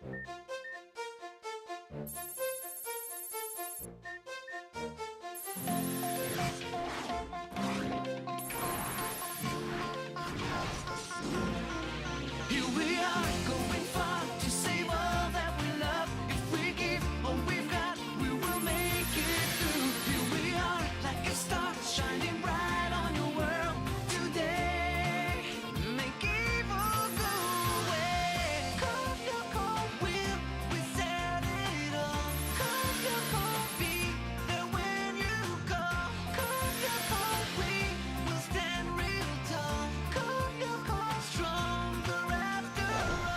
Here we are, going far to save all that we love. If we give all we've got, we will make it through. Here we are, like a star, shining bright on your world today. Make evil go away. Call your call, we set it all. Call your call, be there when you call. Call your call, we will stand real tall. Call your call, stronger after all.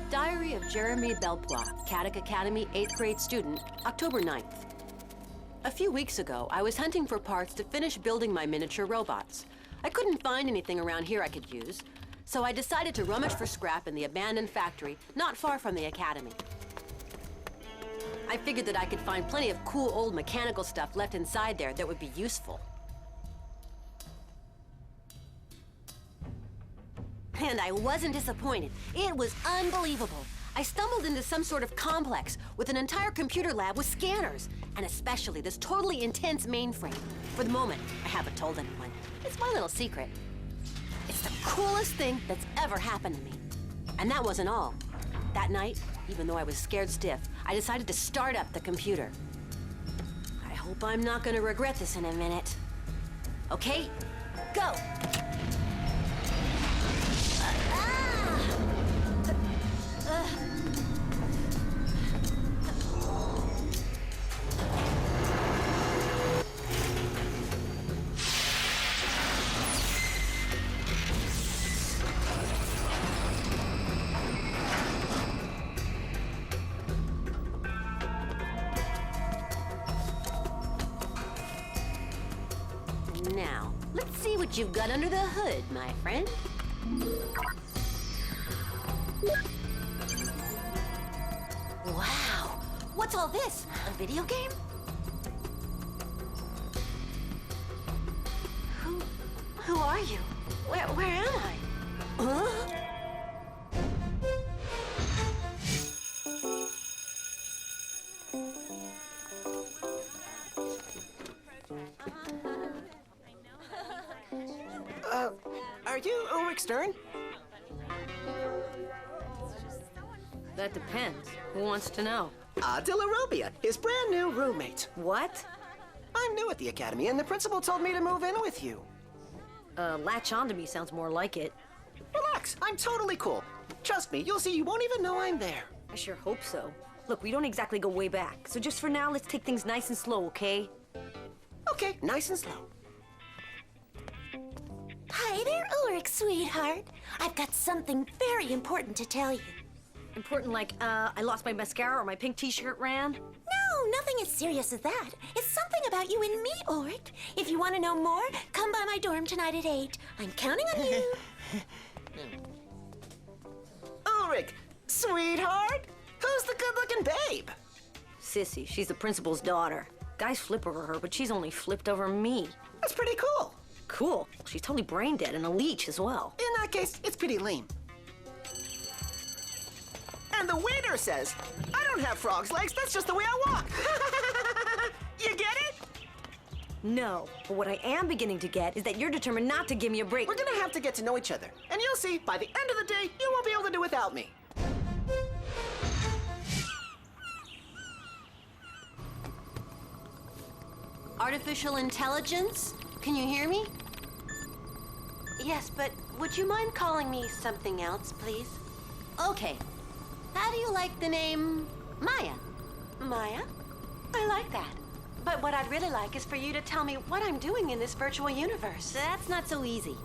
Diary of Jeremy Belpois, Caddick Academy 8th grade student, October 9th. A few weeks ago, I was hunting for parts to finish building my miniature robots. I couldn't find anything around here I could use, so I decided to rummage for scrap in the abandoned factory not far from the academy. I figured that I could find plenty of cool old mechanical stuff left inside there that would be useful. And I wasn't disappointed. It was unbelievable. I stumbled into some sort of complex with an entire computer lab with scanners, and especially this totally intense mainframe. For the moment, I haven't told anyone. It's my little secret. It's the coolest thing that's ever happened to me. And that wasn't all. That night, even though I was scared stiff, I decided to start up the computer. I hope I'm not gonna regret this in a minute. Okay, go! Now, let's see what you've got under the hood, my friend. Wow! What's all this? A video game? Who are you? Where am I? Huh? Are you Ulrich Stern? That depends. Who wants to know? Dilarobia, his brand new roommate. What? I'm new at the academy, and the principal told me to move in with you. Latch on to me sounds more like it. Relax, I'm totally cool. Trust me, you'll see you won't even know I'm there. I sure hope so. Look, we don't exactly go way back, so just for now, let's take things nice and slow, okay? Okay, nice and slow. Hi there, Ulrich, sweetheart. I've got something very important to tell you. Important like, I lost my mascara or my pink t-shirt ran? No, nothing as serious as that. It's something about you and me, Ulrich. If you want to know more, come by my dorm tonight at 8. I'm counting on you. Ulrich, sweetheart, who's the good-looking babe? Sissy, she's the principal's daughter. Guys flip over her, but she's only flipped over me. That's pretty cool. Cool. She's totally brain dead and a leech as well. In that case, it's pretty lame. And the waiter says, I don't have frog's legs, that's just the way I walk. You get it? No, but what I am beginning to get is that you're determined not to give me a break. We're gonna have to get to know each other. And you'll see, by the end of the day, you won't be able to do without me. Artificial intelligence? Can you hear me? Yes, but would you mind calling me something else, please? Okay. How do you like the name Maya? Maya? I like that. But what I'd really like is for you to tell me what I'm doing in this virtual universe. That's not so easy.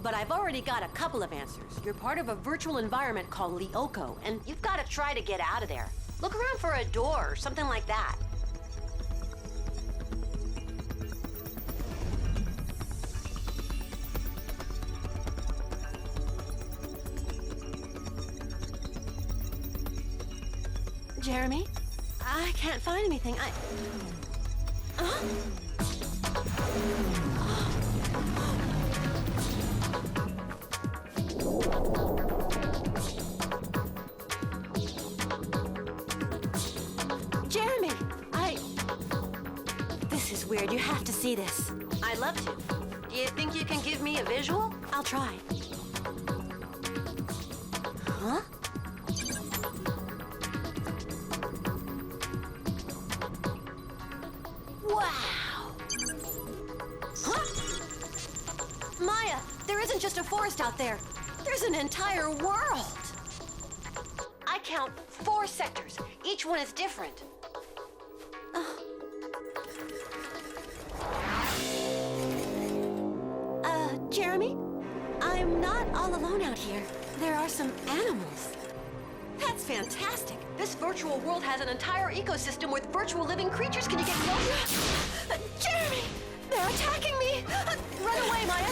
But I've already got a couple of answers. You're part of a virtual environment called Lyoko, and you've got to try to get out of there. Look around for a door or something like that. Jeremy? I can't find anything. Huh? is weird. You have to see this. I'd love to. Do you think you can give me a visual? I'll try. Huh? Wow! Huh? Maya, there isn't just a forest out there. There's an entire world. I count 4 sectors. Each one is different. Jeremy? I'm not all alone out here. There are some animals. That's fantastic. This virtual world has an entire ecosystem with virtual living creatures. Can you get closer? Jeremy! They're attacking me! Run away, Maya!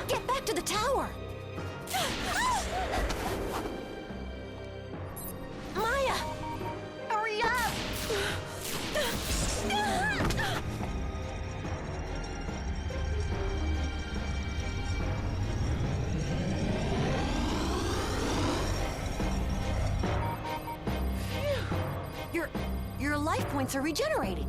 Get back to the tower! Maya! Hurry up! Your life points are regenerating.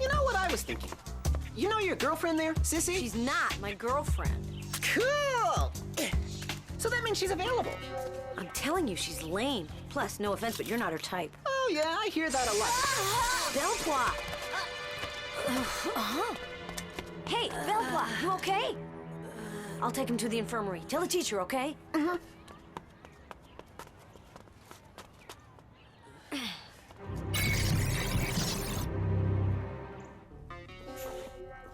You know what I was thinking? You know your girlfriend there, Sissy? She's not my girlfriend. Cool! So that means she's available. I'm telling you, she's lame. Plus, no offense, but you're not her type. Oh yeah, I hear that a lot. Belpwa! Hey, Belpwa, you okay? I'll take him to the infirmary. Tell the teacher, okay?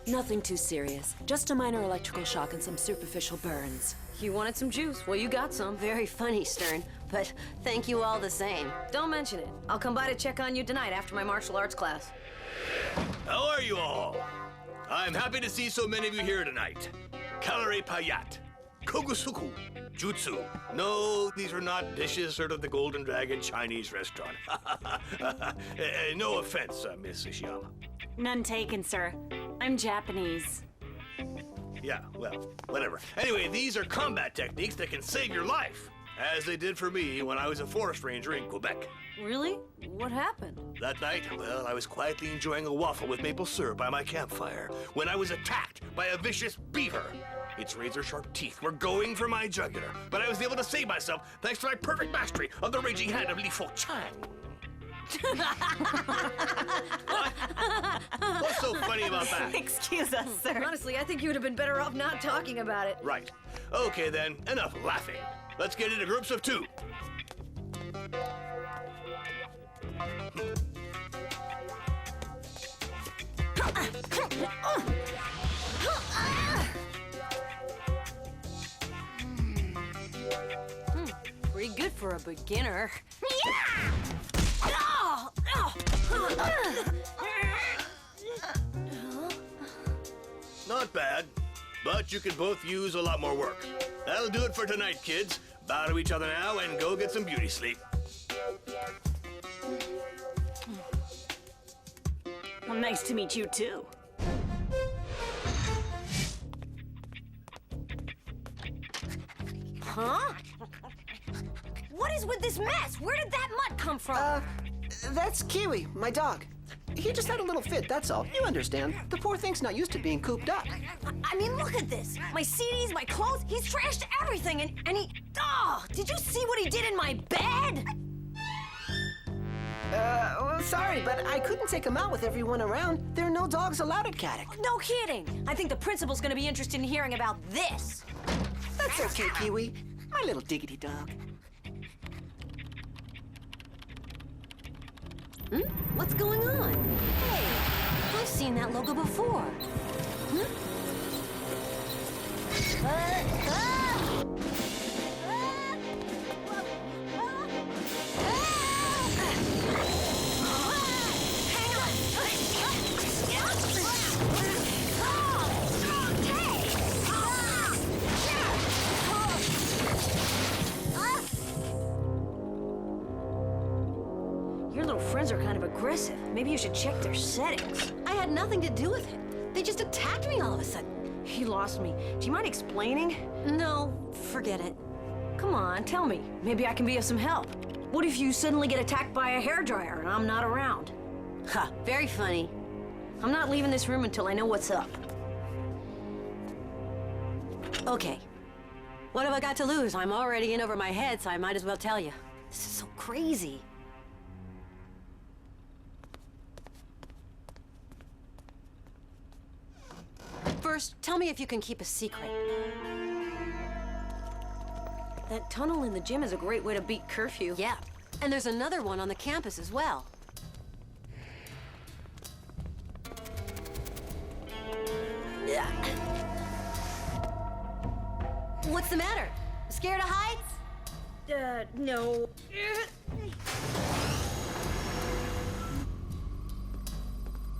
Nothing too serious. Just a minor electrical shock and some superficial burns. You wanted some juice. Well, you got some. Very funny, Stern, but thank you all the same. Don't mention it. I'll come by to check on you tonight after my martial arts class. How are you all? I'm happy to see so many of you here tonight. Kalaripayattu, Kogusuku, Jutsu. No, these are not dishes served at the Golden Dragon Chinese restaurant. No offense, Miss Ishiyama. None taken, sir. I'm Japanese. Yeah, well, whatever. Anyway, these are combat techniques that can save your life, as they did for me when I was a forest ranger in Quebec. Really? What happened? That night, well, I was quietly enjoying a waffle with maple syrup by my campfire when I was attacked by a vicious beaver. Its razor-sharp teeth were going for my jugular, but I was able to save myself thanks to my perfect mastery of the raging hand of Li Fo Chang. What? What's so funny about that? Excuse us, sir. Honestly, I think you would have been better off not talking about it. Right. Okay, then, enough laughing. Let's get into groups of 2. Pretty good for a beginner. Not bad, but you could both use a lot more work. That'll do it for tonight, kids. Bow to each other now and go get some beauty sleep. Well, nice to meet you, too. Huh? What is with this mess? Where did that mutt come from? That's Kiwi, my dog. He just had a little fit, that's all. You understand. The poor thing's not used to being cooped up. I mean, look at this. My CDs, my clothes, he's trashed everything, and he... Oh, did you see what he did in my bed? Well, sorry, but I couldn't take him out with everyone around. There are no dogs allowed at Caddick. No kidding. I think the principal's gonna be interested in hearing about this. That's okay, Kiwi. My little diggity dog. What's going on? Hey, I've seen that logo before. Your little friends are kind of aggressive. Maybe you should check their settings. I had nothing to do with it. They just attacked me all of a sudden. He lost me. Do you mind explaining? No, forget it. Come on, tell me. Maybe I can be of some help. What if you suddenly get attacked by a hairdryer and I'm not around? Ha, very funny. I'm not leaving this room until I know what's up. Okay. What have I got to lose? I'm already in over my head, so I might as well tell you. This is so crazy. First, tell me if you can keep a secret. That tunnel in the gym is a great way to beat curfew. Yeah, and there's another one on the campus as well. Yeah. What's the matter? Scared of heights? No.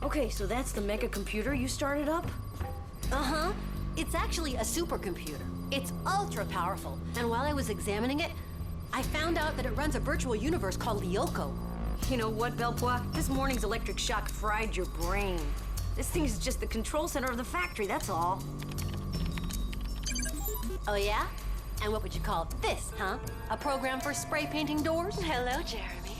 Okay, so that's the mega computer you started up? Uh-huh. It's actually a supercomputer. It's ultra powerful. And while I was examining it, I found out that it runs a virtual universe called Lyoko. You know what, Belpois? This morning's electric shock fried your brain. This thing's just the control center of the factory, that's all. Oh, yeah? And what would you call this, huh? A program for spray painting doors? Hello, Jeremy.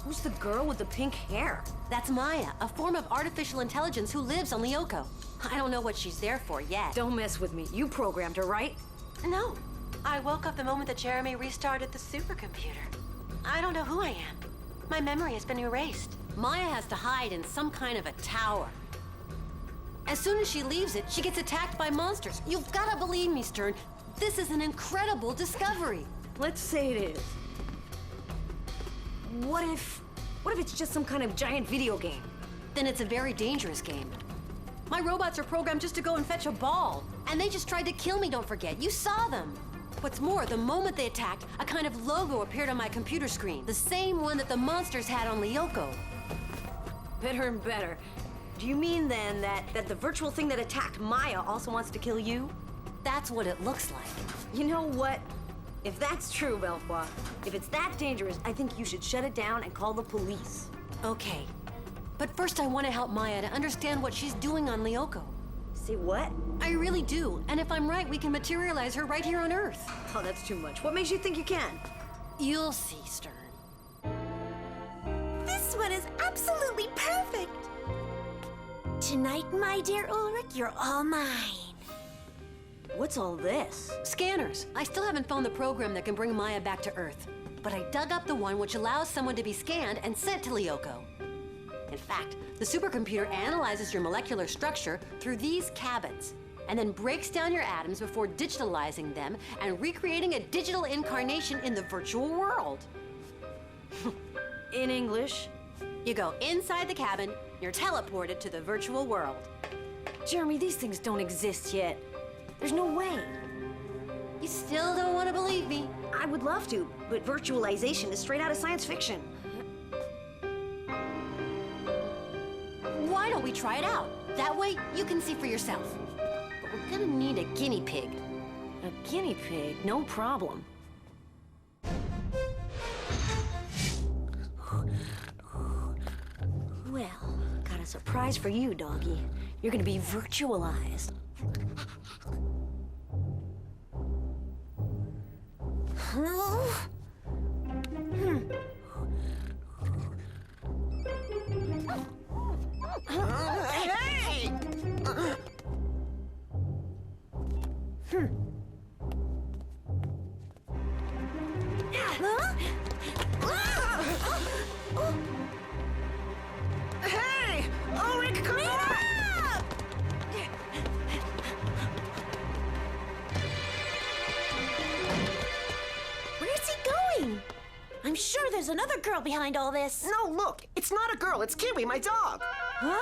Who's the girl with the pink hair? That's Maya, a form of artificial intelligence who lives on Lyoko. I don't know what she's there for yet. Don't mess with me. You programmed her, right? No. I woke up the moment that Jeremy restarted the supercomputer. I don't know who I am. My memory has been erased. Maya has to hide in some kind of a tower. As soon as she leaves it, she gets attacked by monsters. You've got to believe me, Stern. This is an incredible discovery. Let's say it is. What if it's just some kind of giant video game? Then it's a very dangerous game. My robots are programmed just to go and fetch a ball. And they just tried to kill me, don't forget. You saw them. What's more, the moment they attacked, a kind of logo appeared on my computer screen. The same one that the monsters had on Lyoko. Better and better. Do you mean then that the virtual thing that attacked Maya also wants to kill you? That's what it looks like. You know what? If that's true, Belfois, if it's that dangerous, I think you should shut it down and call the police. Okay. But first I want to help Maya to understand what she's doing on Lyoko. Say what? I really do. And if I'm right, we can materialize her right here on Earth. Oh, that's too much. What makes you think you can? You'll see, Stern. This one is absolutely perfect. Tonight, my dear Ulrich, you're all mine. What's all this? Scanners. I still haven't found the program that can bring Maya back to Earth. But I dug up the one which allows someone to be scanned and sent to Lyoko. In fact, the supercomputer analyzes your molecular structure through these cabins, and then breaks down your atoms before digitalizing them and recreating a digital incarnation in the virtual world. In English? You go inside the cabin, you're teleported to the virtual world. Jeremy, these things don't exist yet. There's no way. You still don't want to believe me? I would love to, but virtualization is straight out of science fiction. Why don't we try it out? That way, you can see for yourself. But we're gonna need a guinea pig. A guinea pig, no problem. Well, got a surprise for you, doggy. You're gonna be virtualized. Hey! Hey! Ulrich, come on! Where's he going? I'm sure there's another girl behind all this. No, look, it's not a girl, it's Kiwi, my dog. Huh?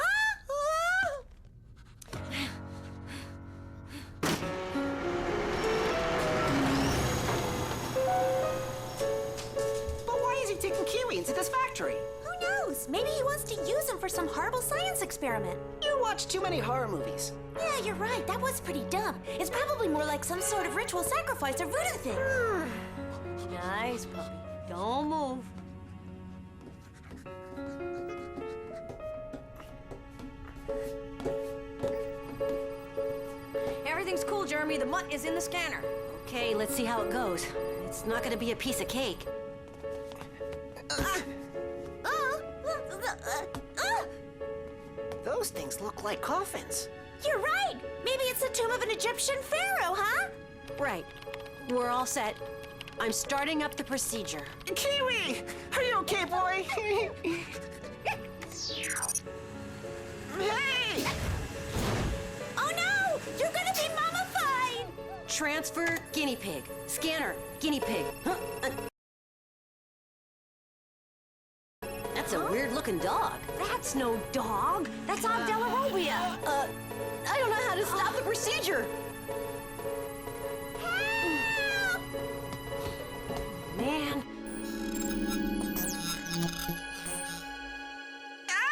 But why is he taking Kiwi into this factory? Who knows? Maybe he wants to use him for some horrible science experiment. You watch too many horror movies. Yeah, you're right. That was pretty dumb. It's probably more like some sort of ritual sacrifice or voodoo thing. Nice puppy. Don't move. Everything's cool, Jeremy. The mutt is in the scanner. Okay, let's see how it goes. It's not gonna be a piece of cake. Those things look like coffins. You're right. Maybe it's the tomb of an Egyptian pharaoh, huh? Right. We're all set. I'm starting up the procedure. Kiwi! Are you okay, boy? Hey! Oh no! You're gonna be mummified! Transfer, guinea pig. Scanner, guinea pig. Huh? That's a weird-looking dog. That's no dog. That's Abdellarobia. I don't know how to stop the procedure. Man,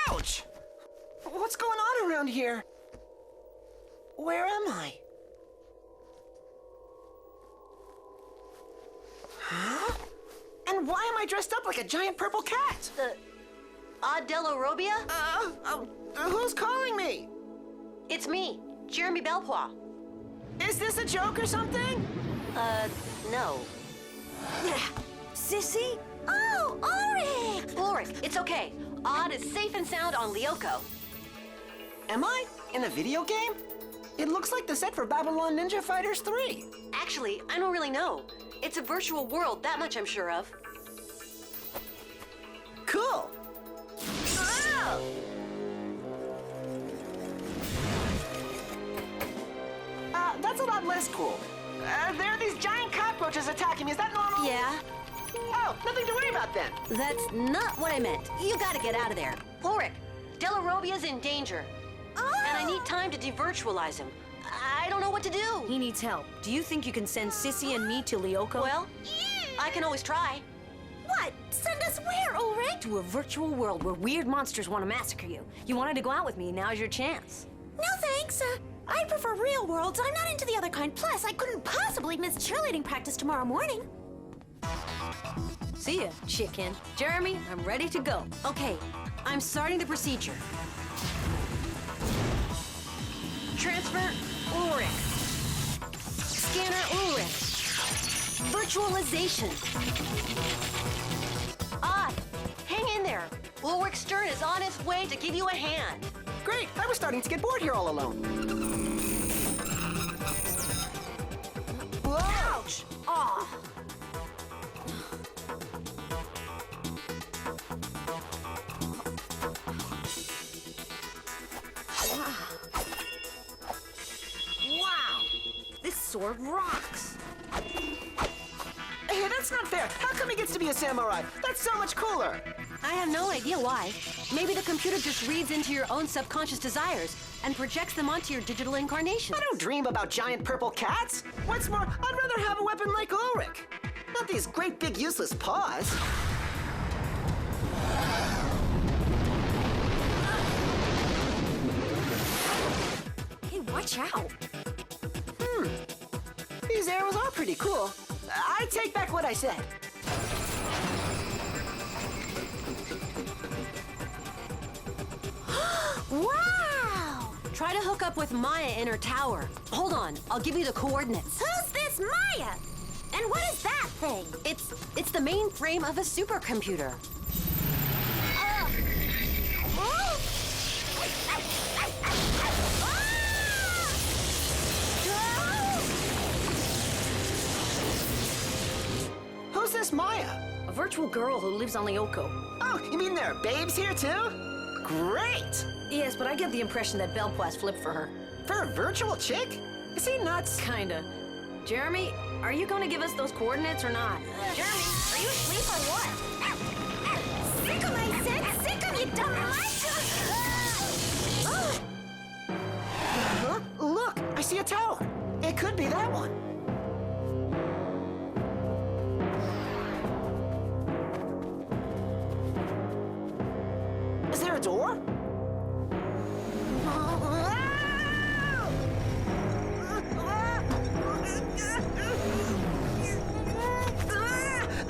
Ouch! What's going on around here? Where am I? Huh? And why am I dressed up like a giant purple cat? Adelorobia? Who's calling me? It's me, Jeremy Belpois. Is this a joke or something? No. Sissy? Oh, Ulrich! Ulrich, it's okay. Odd is safe and sound on Lyoko. Am I? In a video game? It looks like the set for Babylon Ninja Fighters 3. Actually, I don't really know. It's a virtual world, that much I'm sure of. Cool. Oh! That's a lot less cool. There are these giant cockroaches attacking me. Is that normal? Yeah, Oh, nothing to worry about then. that's not what I meant. You gotta get out of there. Ulrich, Delarobia's in danger. And I need time to devirtualize him. I don't know what to do. He needs help. Do you think you can send Sissy and me to Lyoko? Well, I can always try. What? Send us where, Ulrich? To a virtual world where weird monsters want to massacre you. You wanted to go out with me, now's your chance. No thanks. I prefer real worlds. I'm not into the other kind. Plus, I couldn't possibly miss cheerleading practice tomorrow morning. See ya, chicken. Jeremy, I'm ready to go. Okay, I'm starting the procedure. Transfer, Ulrich. Scanner, Ulrich. Virtualization. Odd, hang in there. Ulrich Stern is on his way to give you a hand. Great, I was starting to get bored here all alone. Ouch! Aw! Wow! This sword rocks! Hey, that's not fair. How come he gets to be a samurai? That's so much cooler. I have no idea why. Maybe the computer just reads into your own subconscious desires and projects them onto your digital incarnation. I don't dream about giant purple cats. What's more, I'd rather have a weapon like Ulrich. Not these great big useless paws. Hey, watch out! These arrows are pretty cool. I take back what I said. Wow! Try to hook up with Maya in her tower. Hold on, I'll give you the coordinates. Who's this Maya? And what is that thing? It's the mainframe of a supercomputer. Who's this Maya? A virtual girl who lives on Lyoko. Oh, you mean there are babes here too? Great! Yes, but I get the impression that Belpois flipped for her. For a virtual chick? Is he nuts? Kinda. Jeremy, are you going to give us those coordinates or not? Jeremy, are you asleep or what? Sick 'em, I said! Sick 'em, you dumb Huh? Look, I see a tower. It could be that one. Is there a door?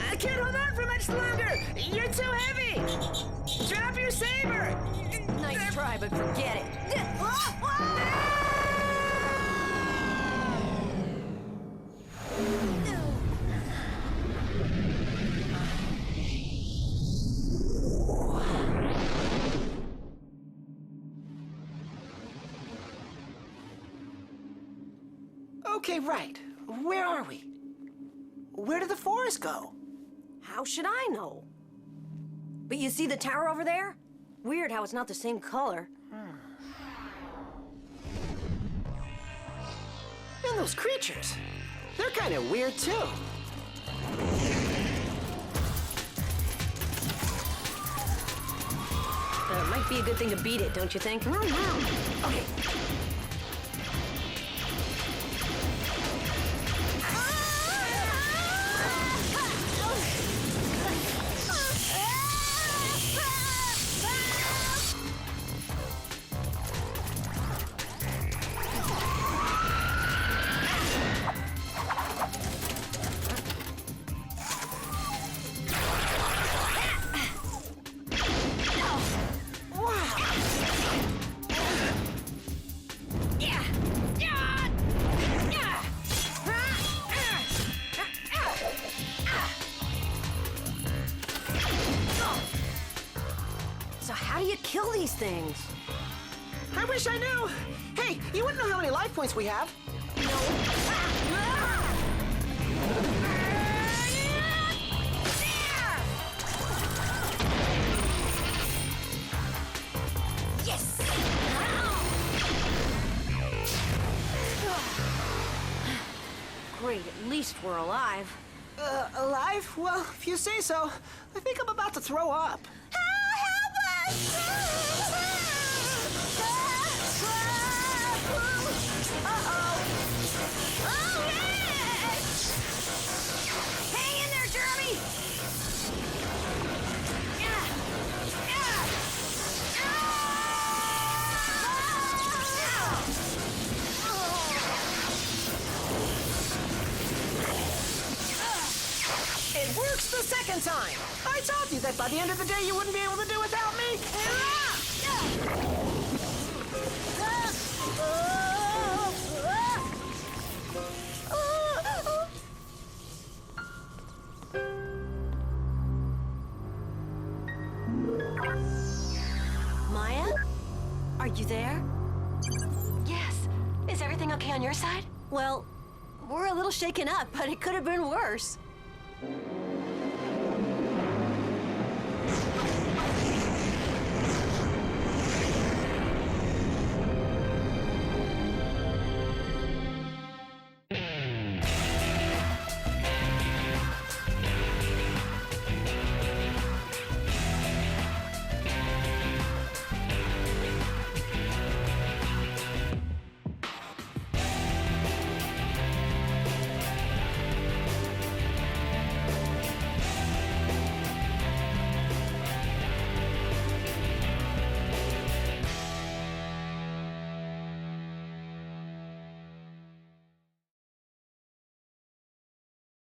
I can't hold on for much longer. You're too heavy. Drop your saber. Nice try, but forget it. Okay, right. Where are we? Where did the forest go? How should I know? But you see the tower over there? Weird how it's not the same color. And those creatures. They're kind of weird, too. It might be a good thing to beat it, don't you think? Okay. So how do you kill these things? I wish I knew. Hey, you wouldn't know how many life points we have. Yes! Great, at least we're alive. Alive? Well, if you say so. I think I'm about to throw up. Hang in there, Jeremy! It works the second time. I told you that by the end of the day you wouldn't be able to do without me. Maya? Are you there? Yes. Is everything okay on your side? Well, we're a little shaken up, but it could have been worse.